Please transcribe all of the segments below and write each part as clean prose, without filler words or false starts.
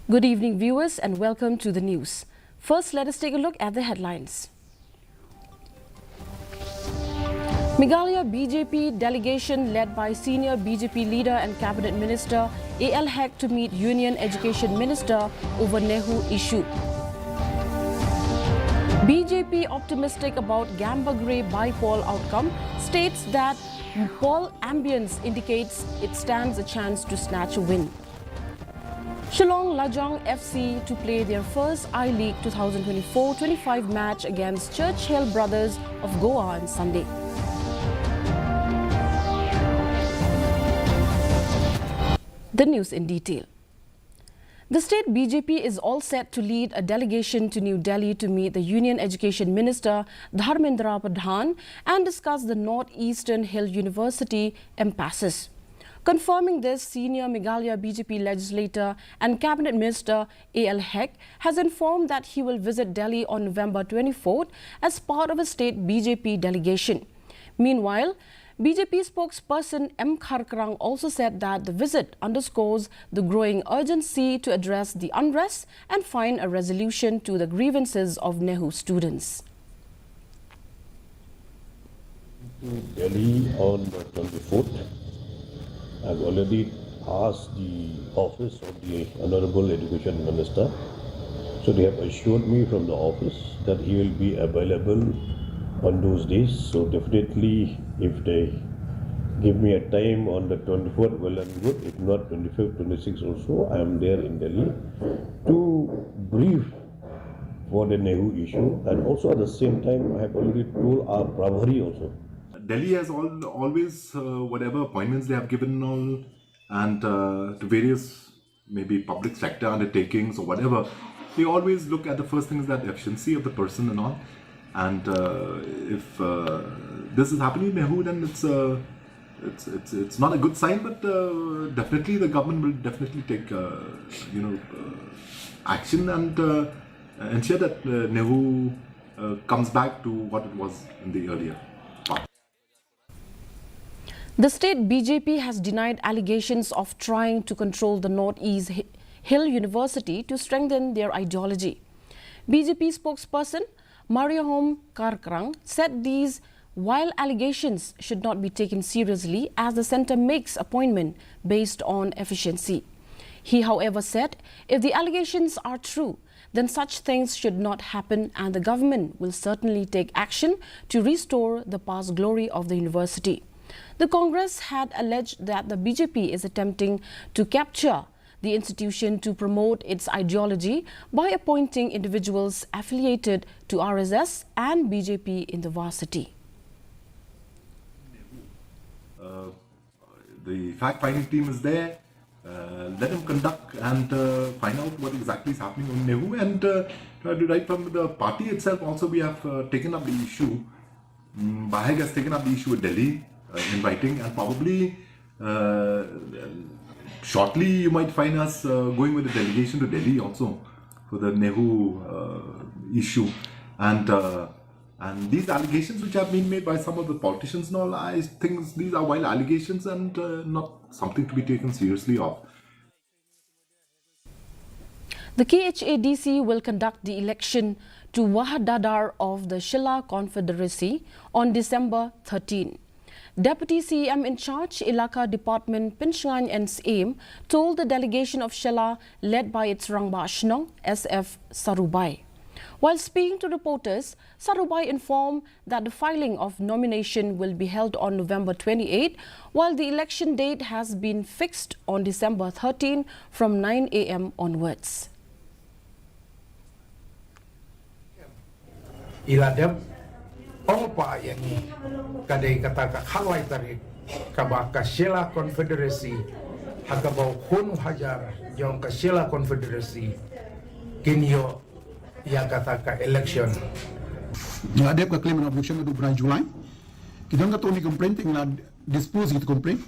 Good evening, viewers, and welcome to the news. First, let us take a look at the headlines. Meghalaya BJP delegation led by senior BJP leader and cabinet minister A.L. Haq to meet Union Education Minister over Nehu issue. BJP optimistic about Gambagre by-poll outcome states that poll ambience indicates it stands a chance to snatch a win. Shillong Lajong FC to play their first I-League 2024-25 match against Churchill Brothers of Goa on Sunday. The news in detail. The state BJP is all set to lead a delegation to New Delhi to meet the Union Education Minister Dharmendra Pradhan and discuss the Northeastern Hill University impasses. Confirming this, senior Meghalaya BJP legislator and cabinet minister A.L. Haq has informed that he will visit Delhi on November 24th as part of a state BJP delegation. Meanwhile, BJP spokesperson M. Kharkrang also said that the visit underscores the growing urgency to address the unrest and find a resolution to the grievances of Nehu students. To Delhi on the 24th. I've already asked the office of the Honorable Education Minister. So they have assured me from the office that he will be available on those days. So definitely if they give me a time on the 24th, well and good. If not 25th, 26th also, I am there in Delhi to brief for the Nehu issue. And also at the same time, I have already told our Prabhari also. Delhi has always, whatever appointments they have given all, and to various maybe public sector undertakings or whatever, they always look at the first thing is that efficiency of the person and all. And if this is happening in Nehu, then it's not a good sign. But definitely the government will definitely take action and ensure that Nehu comes back to what it was in the earlier part. The state BJP has denied allegations of trying to control the Northeast Hill University to strengthen their ideology. BJP spokesperson Mariahom Kharkrang said these while allegations should not be taken seriously as the centre makes appointment based on efficiency. He, however, said if the allegations are true, then such things should not happen and the government will certainly take action to restore the past glory of the university. The Congress had alleged that the BJP is attempting to capture the institution to promote its ideology by appointing individuals affiliated to RSS and BJP in the varsity. The fact-finding team is there. Let them conduct and find out what exactly is happening on Nehu. And right from the party itself also we have taken up the issue. Bahag has taken up the issue with Delhi, inviting, and probably shortly you might find us going with a delegation to Delhi also for the Nehu issue. And these allegations which have been made by some of the politicians and all, I think these are wild allegations and not something to be taken seriously of. The KHADC will conduct the election to Wahadadar of the Shilla Confederacy on December 13. Deputy CM in charge, Ilaka Department Pinshangan and Aim, told the delegation of Shilla led by its Rangba Shnong, SF Sarubai. While speaking to reporters, Sarubai informed that the filing of nomination will be held on November 28, while the election date has been fixed on December 13 from 9 a.m. onwards. Iladab Ongpa yang kadai kata ka khalai tarik kabah ka Shilla Confederacy hagabau hun hajar jong ka Shilla Confederacy kinyo yang kata ka election ngadep ka claim na abortion do bulan Julai kidang ka to ni complaint ngla dispose it complaint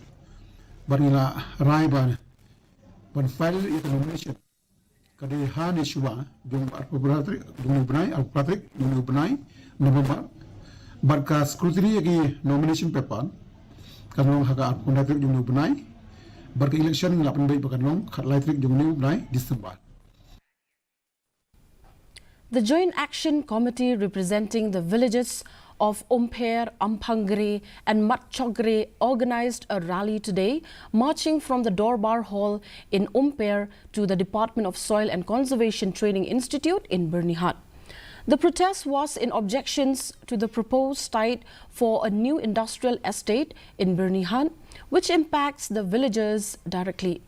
bar ngla rai ban file it nomination kadai han issue jong February jong Bunai Patrick jong Bunai November barka scrutiny agi nomination paper kanong haga Patrick jong Bunai barka election ngla pandai bakanong khat lai Patrick jong Bunai December The Joint Action Committee representing the villages of Umper, Ampangre and Matchogre organized a rally today, marching from the Dorbar Hall in Umper to the Department of Soil and Conservation Training Institute in Bernihat. The protest was in objections to the proposed site for a new industrial estate in Bernihat, which impacts the villagers directly.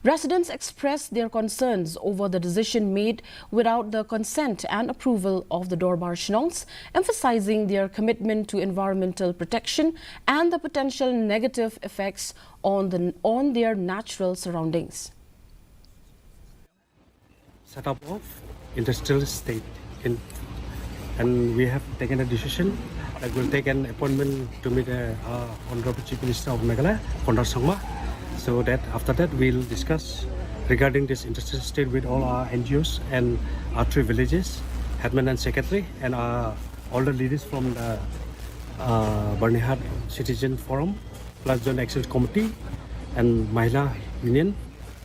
Residents expressed their concerns over the decision made without the consent and approval of the Dorbar Shnongs, emphasizing their commitment to environmental protection and the potential negative effects on their natural surroundings. Set up of industrial estate and we have taken a decision that we'll take an appointment to meet the Honorable Chief Minister of Meghalaya, Kondar Sangma, so that after that we'll discuss regarding this industrial estate with all our NGOs and our 3 villages, headman and secretary, and all the leaders from the Bernihat Citizen Forum, plus Joint Action Committee and Mahila Union,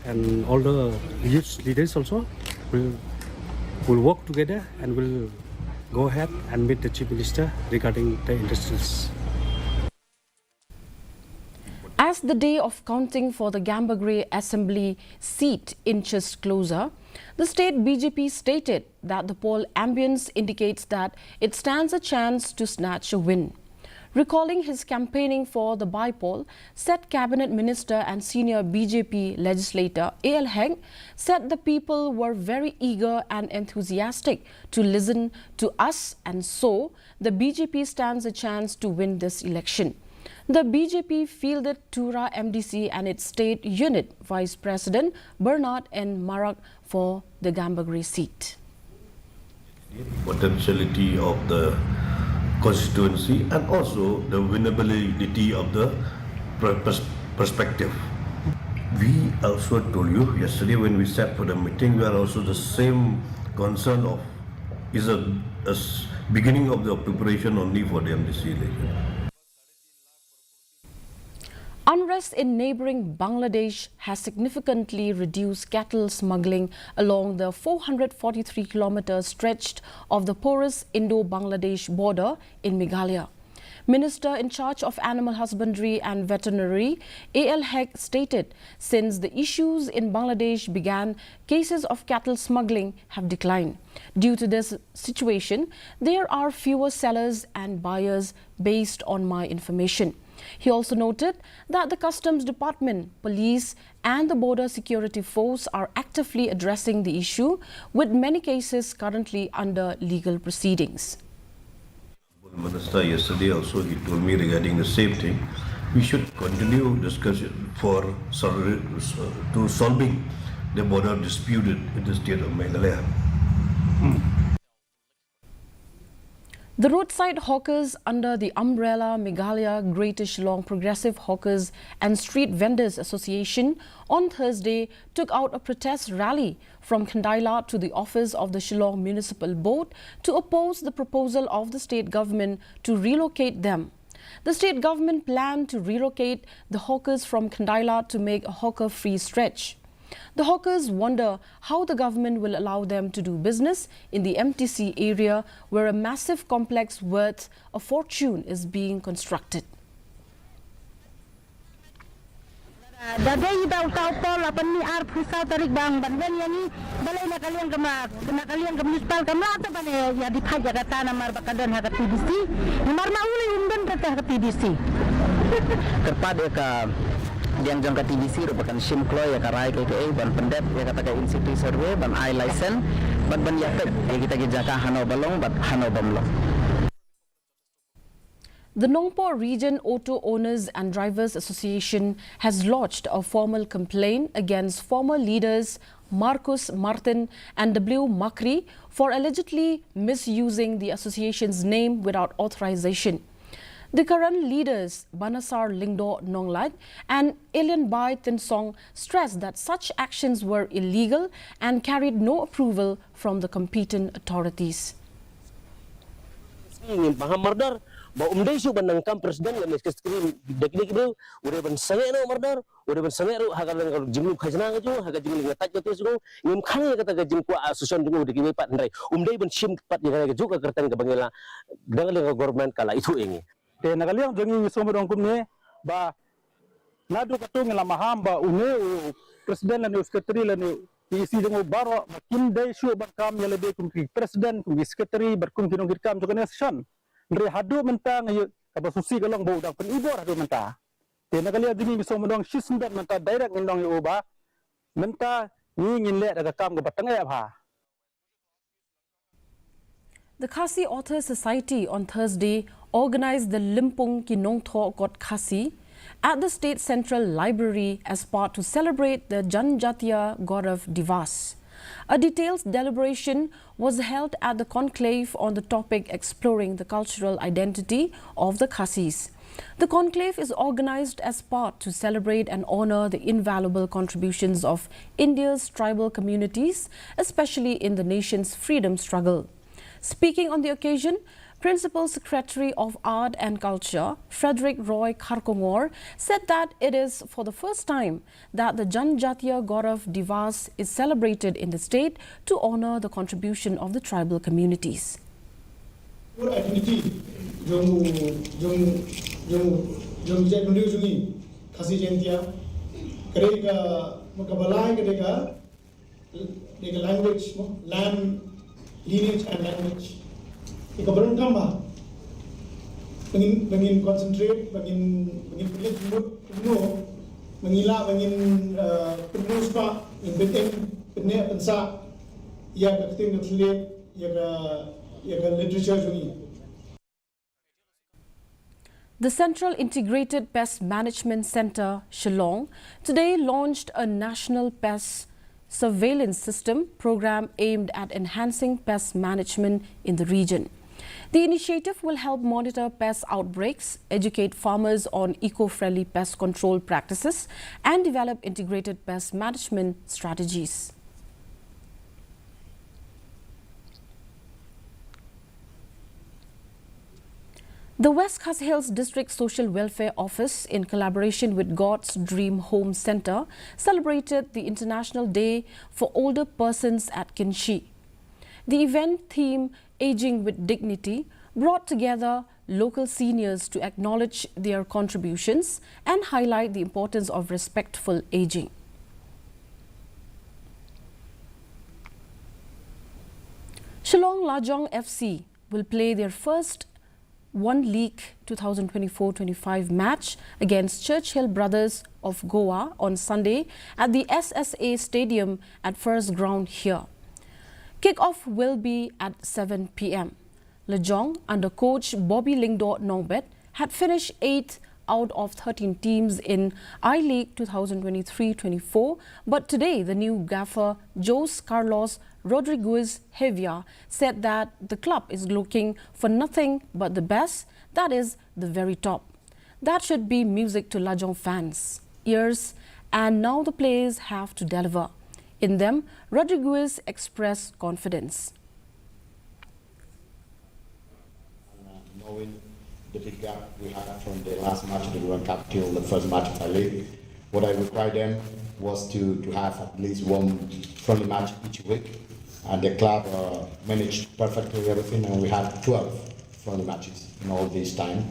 and all the youth leaders also will work together and will go ahead and meet the Chief Minister regarding the industries. As the day of counting for the Gambagre Assembly seat inches closer, the state BJP stated that the poll ambience indicates that it stands a chance to snatch a win. Recalling his campaigning for the by-poll, said Cabinet Minister and senior BJP legislator A.L. Heng said the people were very eager and enthusiastic to listen to us, and so the BJP stands a chance to win this election. The BJP fielded Tura MDC and its state unit Vice President Bernard N. Marak for the Gambagre seat. Potentiality of the constituency and also the winnability of the perspective. We also told you yesterday when we sat for the meeting, we are also the same concern of is a beginning of the preparation only for the MDC election. Unrest in neighboring Bangladesh has significantly reduced cattle smuggling along the 443-kilometer stretch of the porous Indo-Bangladesh border in Meghalaya. Minister in charge of Animal Husbandry and Veterinary, A.L. Heg, stated since the issues in Bangladesh began, cases of cattle smuggling have declined. Due to this situation, there are fewer sellers and buyers based on my information. He also noted that the Customs Department, police and the Border Security Force are actively addressing the issue, with many cases currently under legal proceedings. Minister yesterday also he told me regarding the same thing. We should continue discussion for solving the border dispute in the state of Meghalaya. The roadside hawkers under the umbrella Meghalaya Greater Shillong Progressive Hawkers and Street Vendors Association on Thursday took out a protest rally from Khandaila to the office of the Shillong Municipal Board to oppose the proposal of the state government to relocate them. The state government planned to relocate the hawkers from Khandaila to make a hawker-free stretch. The hawkers wonder how the government will allow them to do business in the MTC area where a massive complex worth a fortune is being constructed. Diang jangka TBC merupakan SIM Klo ya karai KPA ban pendet ya kata ICT survey ban I license ban yapet ya kita jaka Hanau Balong bat Hanau Bamlo. The Nongpo Region Auto Owners and Drivers Association has lodged a formal complaint against former leaders Marcus Martin and W. Makri for allegedly misusing the association's name without authorization. The current leaders, Banasar Lingdo Nonglat and Elian Bai Tinsong, stressed that such actions were illegal and carried no approval from the competent authorities. ba umday su banang kam presiden la mes kestrim dekdik bro udah ban sange no mardar udah ban sange ro haga lang jinglu khajna ga ju haga jinglu ngataj ga tes go ngim khane kata ga jing ko asusun jinglu de kimi pat ndai umday ban sim pat ga ga ju ga kertan ga bangela dangal ga government kala itu engi te nagaliang jongi somodong kumne ba nadu katung la mahamba une presiden la ne sekretari la ne isi jengo baro makin dai shu bakam ya lebe kum presiden kum sekretari berkum kinong kirkam jogane session ndre hadu menta ngayu kaba susi galong bo dang pen ibor hadu menta te nagaliang jongi somodong shisndat menta direct ngindong yu ba menta ni ngin le daga kam ga batang ya ba. The Khasi Author Society on Thursday organized the Limpung Kinong Tho Kot Khasi at the State Central Library as part to celebrate the Janjatiya Gaurav Divas. A detailed deliberation was held at the conclave on the topic exploring the cultural identity of the Khasis. The conclave is organized as part to celebrate and honor the invaluable contributions of India's tribal communities, especially in the nation's freedom struggle. Speaking on the occasion, Principal Secretary of Art and Culture, Frederick Roy Kharkongor, said that it is for the first time that the Janjatiya Gaurav Divas is celebrated in the state to honor the contribution of the tribal communities. Lineage and language. Ika barang kama, bangin concentrate, bangin pilih penuh, bangila bangin penuh spa, bangin penuh pensa, ya kakting kaklit, ya literature juni. The Central Integrated Pest Management Center, Shillong, today launched a national pest surveillance system program aimed at enhancing pest management in the region. The initiative will help monitor pest outbreaks, educate farmers on eco-friendly pest control practices, and develop integrated pest management strategies. The West Khas Hills District Social Welfare Office, in collaboration with God's Dream Home Center, celebrated the International Day for Older Persons at Kinshi. The event theme, Aging with Dignity, brought together local seniors to acknowledge their contributions and highlight the importance of respectful aging. Shillong Lajong FC will play their first One League 2024-25 match against Churchill Brothers of Goa on Sunday at the SSA Stadium at First Ground here. Kick-off will be at 7 p.m. Lajong, under coach Bobby Lingdo Nongbet, had finished 8th out of 13 teams in I-League 2023-24, but today the new gaffer Jose Carlos Rodriguez Hevia said that the club is looking for nothing but the best, that is, the very top. That should be music to Lajong fans' ears, and now the players have to deliver. In them, Rodriguez expressed confidence. Knowing the big gap we had from the last match of the World Cup till the first match of our league, what I required them was to have at least one friendly match each week, and the club managed perfectly everything, and we had 12 friendly matches in all this time,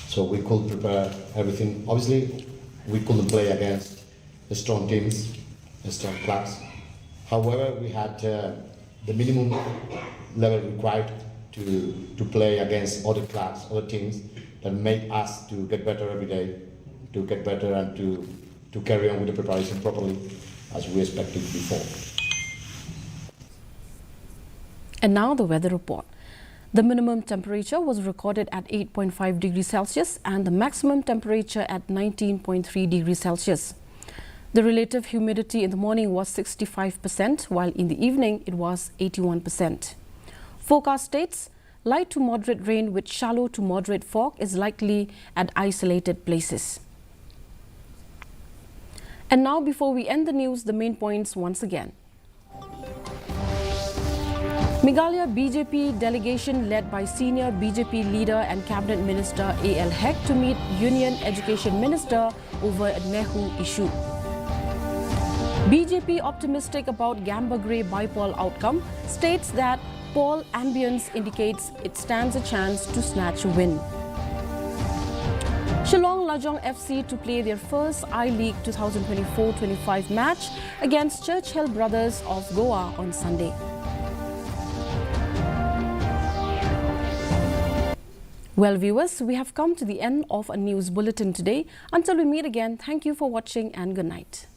so we could prepare everything. Obviously, we couldn't play against the strong teams, the strong clubs. However, we had the minimum level required to play against other clubs, other teams that made us to get better every day, to get better and to carry on with the preparation properly as we expected before. And now the weather report. The minimum temperature was recorded at 8.5 degrees Celsius and the maximum temperature at 19.3 degrees Celsius. The relative humidity in the morning was 65%, while in the evening it was 81%. Forecast states light to moderate rain with shallow to moderate fog is likely at isolated places. And now, before we end the news, the main points once again. Meghalaya BJP delegation led by senior BJP leader and cabinet minister A.L. Hek to meet Union Education Minister over Nehu issue. BJP optimistic about Gamba Grey bypoll outcome, states that poll ambience indicates it stands a chance to snatch a win. Shillong Lajong FC to play their first I-League 2024-25 match against Churchill Brothers of Goa on Sunday. Well, viewers, we have come to the end of a news bulletin today. Until we meet again, thank you for watching and good night.